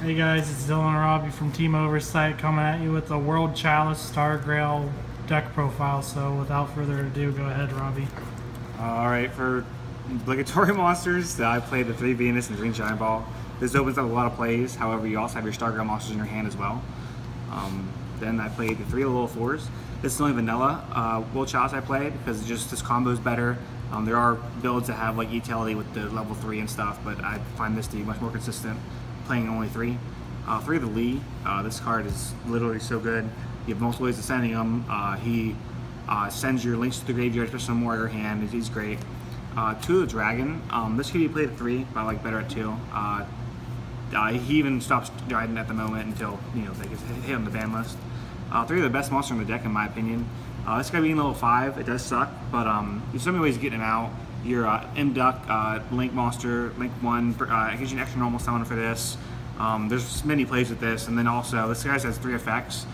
Hey guys, it's Dylan and Rhobby from Team Oversight coming at you with the World Chalice Star Grail deck profile. So without further ado, go ahead, Rhobby. Alright, for obligatory monsters, I played the 3 Venus and Green Giant Ball. This opens up a lot of plays, however you also have your Star Grail monsters in your hand as well. Then I played the 3 little 4s. This is only vanilla World Chalice I played because just this combo is better. There are builds that have like utility with the level 3 and stuff, but I find this to be much more consistent, playing only 3. 3 of the Lee, this card is literally so good. You have multiple ways of sending him. He sends your links to the graveyard, especially more at your hand. He's great. 2 of the Dragon. This could be played at 3, but I like better at 2. He even stops Dragon at the moment until they get hit on the ban list. 3 of the best monster in the deck, in my opinion. This guy being level 5, it does suck, but there's so many ways of getting him out. Your M-Duck, Link monster, Link 1, it gives you an extra normal summon for this. There's many plays with this, and then also this guy has 3 effects.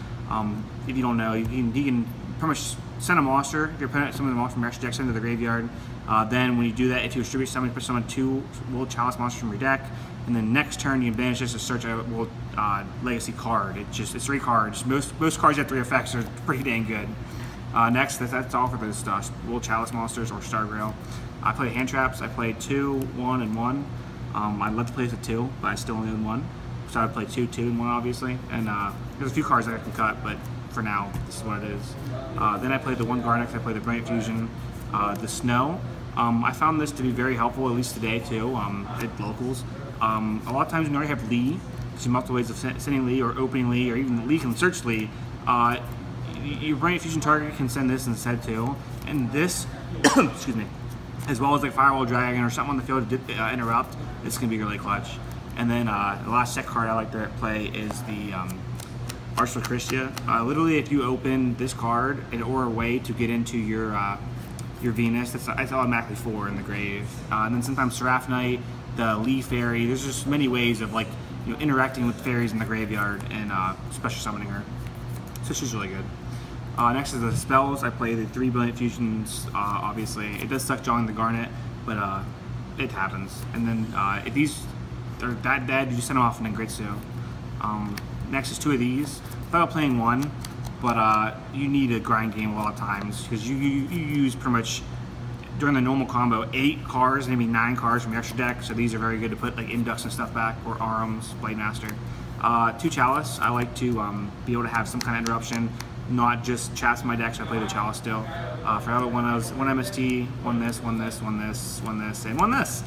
If you don't know, he can pretty much send a monster, your opponent summon the monster from your extra deck, send to the graveyard. Then when you do that, if you distribute summon, you put summon 2 World Chalice monsters from your deck, and then next turn you can banish this to search a World Legacy card. It's 3 cards. Most cards have 3 effects, so it's pretty dang good. Next, that's all for those World Chalice monsters or Star Grail. I played hand traps. I played 2, 1, and 1. I'd love to play this at 2, but I still only own 1. So I'd play 2, 2, and 1, obviously. And there's a few cards that I can cut, but for now, this is what it is. Then I played the 1 Garnet. I played the Brilliant Fusion, the Snow. I found this to be very helpful, at least today, too, at locals. A lot of times when you already have Lee, there's multiple ways of sending Lee or opening Lee, or even Lee can search Lee. Your Brilliant Fusion target can send this instead, too. And this, excuse me, as well as like Firewall Dragon or something on the field to interrupt, it's going to be really clutch. And then the last set card I like to play is the Arsenal Christia. Literally, if you open this card or a way to get into your Venus, that's automatically 4 in the grave. And then sometimes Seraph Knight, the Lee Fairy. There's just many ways of interacting with fairies in the graveyard and special summoning her. So she's really good. Next is the spells. I play the 3 Brilliant Fusions, obviously. It does suck drawing the Garnet, but it happens. And then if these are that dead, you just send them off and then Gritsu. Next is 2 of these. I thought about playing 1, but you need a grind game a lot of times because you use pretty much, during the normal combo, 8 cards, maybe 9 cards from your extra deck, so these are very good to put like Inducts and stuff back, or Arms, Blade Master. 2 Chalice. I like to be able to have some kind of interruption, not just chats in my deck, so I play the Chalice still. For the other one, I was 1 MST, 1 this, 1 this, 1 this, 1 this, and 1 this.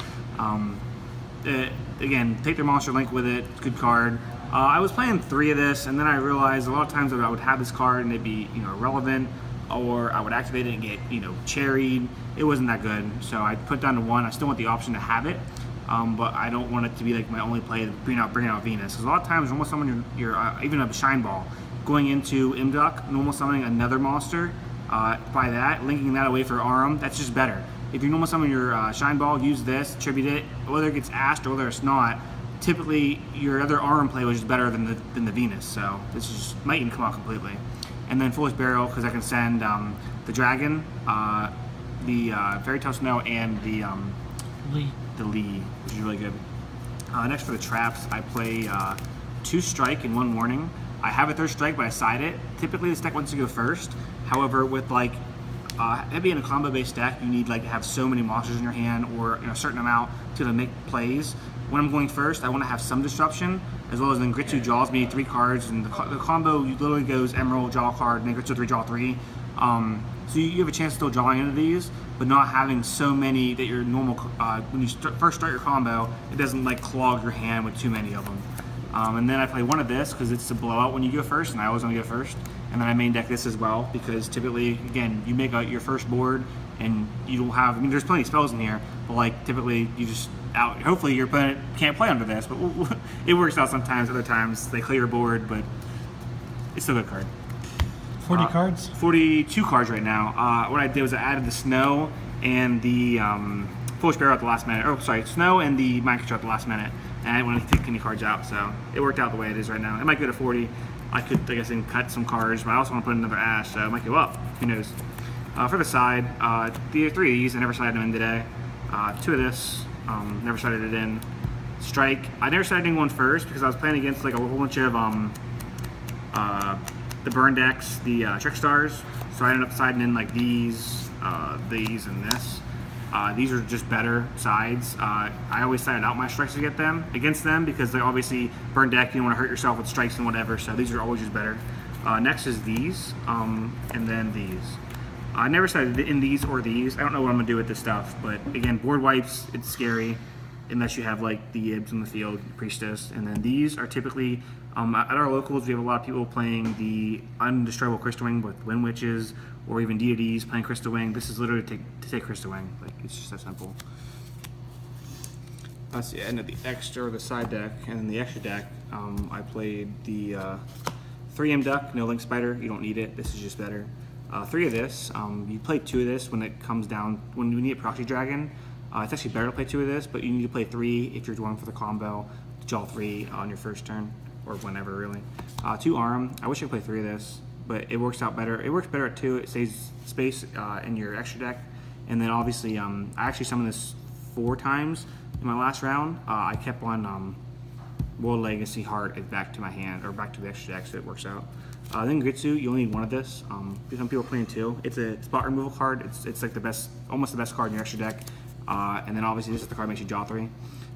Again, take their monster link with it, good card. I was playing 3 of this, and then I realized a lot of times that I would have this card and it'd be irrelevant, or I would activate it and get cherried. It wasn't that good, so I put down to 1. I still want the option to have it, but I don't want it to be like my only play to bring out Venus. Because a lot of times, normal summon your even a Shine Ball, going into Imduck, normal summoning another monster, by that, linking that away for Arum, that's just better. If you normal summon your Shine Ball, use this, tribute it, whether it gets Ashed or whether it's not, typically your other Arum play was just better than the Venus, so this just might even come out completely. And then Foolish Burial, because I can send the Dragon, the Fairy Tale Snow, and the Lee, which is really good. Next for the traps, I play 2 Strike and 1 Warning. I have a 3rd Strike, but I side it. Typically, this deck wants to go first. However, with heavy in a combo-based deck, you need to have so many monsters in your hand, or a certain amount to make plays. When I'm going first, I want to have some disruption, as well as then Gritsu draws me 3 cards, and the combo literally goes Emerald, draw a card, and then Gritsu 3, draw 3. So you have a chance of still drawing into these, but not having so many that your normal, when you first start your combo, it doesn't clog your hand with too many of them. And then I play 1 of this because it's a blowout when you go first, and I always want to go first. And then I main deck this as well because typically, again, you make your first board and you don't have, there's plenty of spells in here, but typically you just out. Hopefully your opponent can't play under this, but it works out sometimes. Other times they clear your board, but it's still a good card. 40 cards? 42 cards right now. What I did was I added the Snow and the Foolish Burial at the last minute. Oh, sorry, Snow and the Mind Control at the last minute. And I didn't want to take any cards out, so it worked out the way it is right now. It might go to 40. I could, I guess, cut some cards, but I also want to put another Ash, so it might go up. Who knows? For the side, the 3 of these, I never sided them in today. 2 of this, never sided it in. strike. I never started doing one first because I was playing against like a whole bunch of the burn decks, the trick stars. So I ended up siding in like these, and this. These are just better sides. I always sided out my strikes against them because they obviously burn deck. You don't want to hurt yourself with strikes and whatever. So these are always just better. Next is these, and then these. I never sided in these or these. I don't know what I'm gonna do with this stuff, but again, board wipes, it's scary unless you have like the Ibs in the field, Priestess, and then these are typically at our locals. We have a lot of people playing the Undestroyable Crystal Wing with Wind Witches, or even deities playing Crystal Wing. This is literally to take Crystal Wing. Like, it's just that simple. That's the end of the extra or the side deck, and then the extra deck. I played the 3M Duck, no Link Spider. You don't need it. This is just better. 3 of this. You play 2 of this when it comes down, when you need a Proxy Dragon. It's actually better to play 2 of this, but you need to play 3 if you're going for the combo to draw 3 on your first turn, or whenever really. 2 Arm. I wish I could play 3 of this, but it works out better. It works better at 2. It saves space in your extra deck, and then obviously I actually summoned this 4 times in my last round. I kept on World Legacy Heart back to my hand, or back to the extra deck, so it works out. Then Gritsu, you only need 1 of this. Some people are playing 2. It's a spot removal card. It's like the best, almost the best card in your extra deck. And then obviously this is the card that makes you draw 3.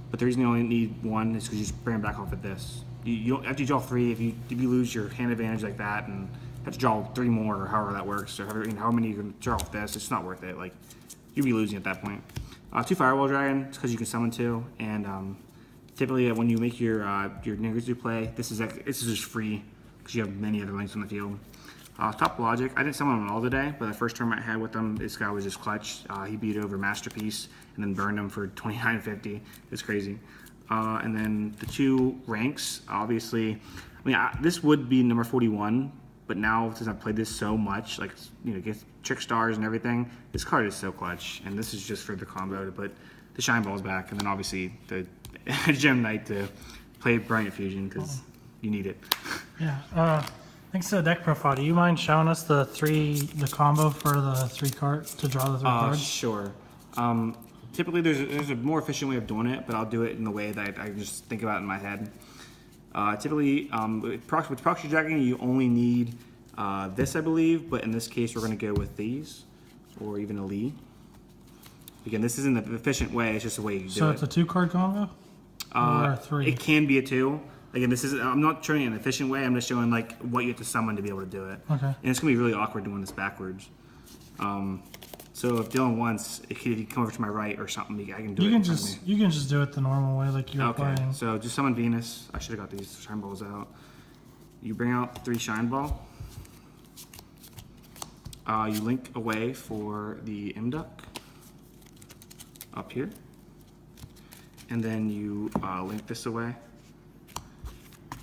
But the reason you only need 1 is because you just bring them back off of this. You don't, after you draw 3, if you lose your hand advantage like that and have to draw 3 more, or however that works, or however many you can draw off this, it's not worth it. Like, you'd be losing at that point. 2 Firewall Dragon, because you can summon 2, and typically when you make your Ningirzu play, this is just free because you have many other links on the field. Top Logic, I didn't summon him all today, but the first tournament I had with him, this guy was just clutch. He beat over Masterpiece and then burned him for 29.50. It's crazy. And then the 2 ranks, obviously, I mean, this would be number 41, but now since I've played this so much, like, you know, get Trick Stars and everything, this card is so clutch. And this is just for the combo to put the Shine Balls back, and then obviously the Gem Knight to play Brilliant Fusion because you need it. Yeah. Thanks to the deck profile, do you mind showing us the combo for the 3 cards to draw the 3 cards? Sure. Typically, there's a more efficient way of doing it, but I'll do it in the way that I just think about it in my head. Typically, with Proxy Dragon, you only need this, I believe, but in this case, we're going to go with these, or even a Lee. Again, this isn't the efficient way; it's just the way you do it. So it's a 2-card combo, or a 3? It can be a 2. Again, I'm not showing an efficient way. I'm just showing like what you have to summon to be able to do it. Okay. And it's gonna be really awkward doing this backwards. So if Dylan wants, if you come over to my right or something, I can do it. You can just do it the normal way, like you're okay. playing. So just summon Venus. I should have got these Shine Balls out. You bring out 3 Shine Ball. You link away for the Imduck up here, and then you link this away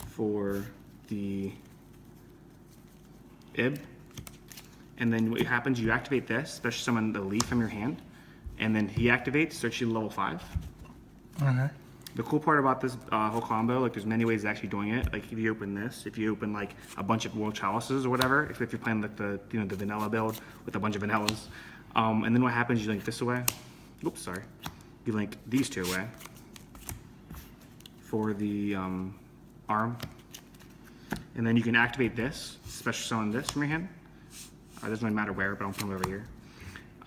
for the Ib, and then what happens, you activate this, special summon the Leaf from your hand, and then he activates, starts you level 5. Okay. The cool part about this whole combo, like there's many ways of actually doing it. Like if you open this, if you open like a bunch of World Chalices or whatever, if you're playing like the the vanilla build with a bunch of vanillas, and then what happens, you link this away. Oops, sorry. You link these 2 away for the arm, and then you can activate this, special summon this from your hand. It doesn't really matter where, but I'll put them over here.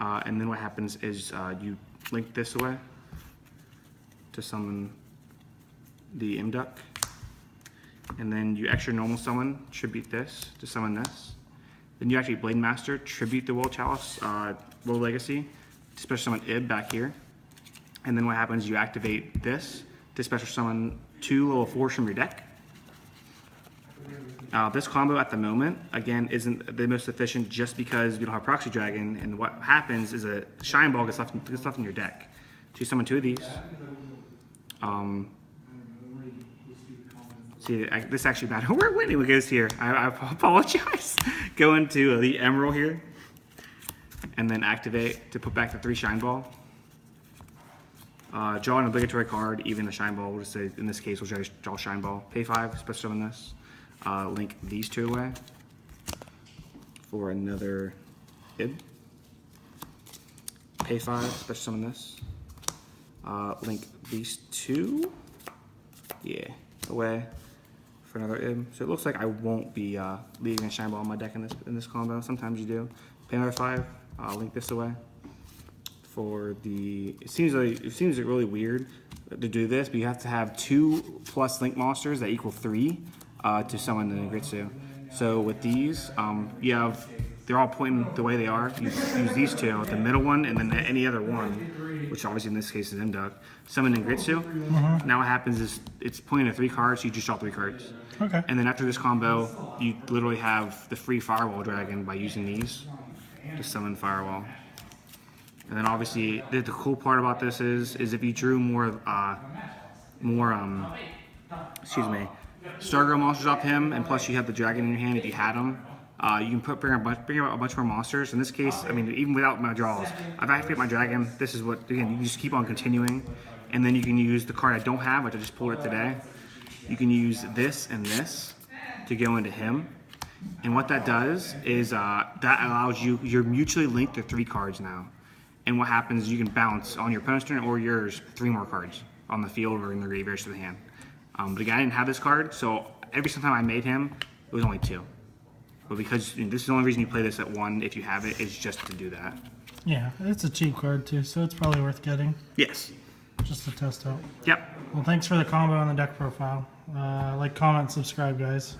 And then what happens is you link this away to summon the Imduck, and then you extra normal summon, tribute this to summon this. Then you actually Blade Master, tribute the World Chalice, World Legacy, to special summon Ib back here. And then what happens, you activate this to special summon 2 level 4s from your deck. This combo at the moment, again, isn't the most efficient just because you don't have Proxy Dragon, and what happens is a Shine Ball gets left in your deck. So you summon 2 of these. See, this actually matters. Where Whitney goes here? I apologize. Go into the Emerald here, and then activate to put back the 3 Shine Ball. Draw an obligatory card, even the Shine Ball. We'll just say, in this case, we'll draw Shine Ball. Pay 5, special summon this. Link these 2 away for another Ib. Pay 5, special summon this. Link these 2 yeah, away for another Ib. So it looks like I won't be leaving a Shine Ball on my deck in this combo. Sometimes you do. Pay another 5. Link this away. For the, it seems really weird to do this, but you have to have 2 plus link monsters that equal 3 to summon the Ningritsu. So with these, you have, they're all pointing the way they are. You use these 2, the middle one, and then any other one, which obviously in this case is Induck. Summon Ningritsu. Now what happens is it's pointing to 3 cards, so you just draw 3 cards. Okay. And then after this combo, you literally have the free Firewall Dragon by using these to summon Firewall. And then obviously the cool part about this is if you drew more Stargirl monsters off him, and plus you have the dragon in your hand if you had them, you can bring out a bunch more monsters. In this case, I mean, even without my draws, I've activated my dragon. This is what, again, you just keep on continuing, and then you can use the card I don't have, which I just pulled it today. You can use this and this to go into him. And what that does is that allows you're mutually linked to 3 cards now. And what happens is you can bounce on your opponent's turn or yours 3 more cards on the field or in the graveyard to the hand. But again, I didn't have this card, so every single time I made him, it was only 2. But because this is the only reason you play this at 1, if you have it, is just to do that. Yeah, it's a cheap card too, so it's probably worth getting. Yes. Just to test out. Yep. Well, thanks for the combo on the deck profile. Like, comment, subscribe, guys.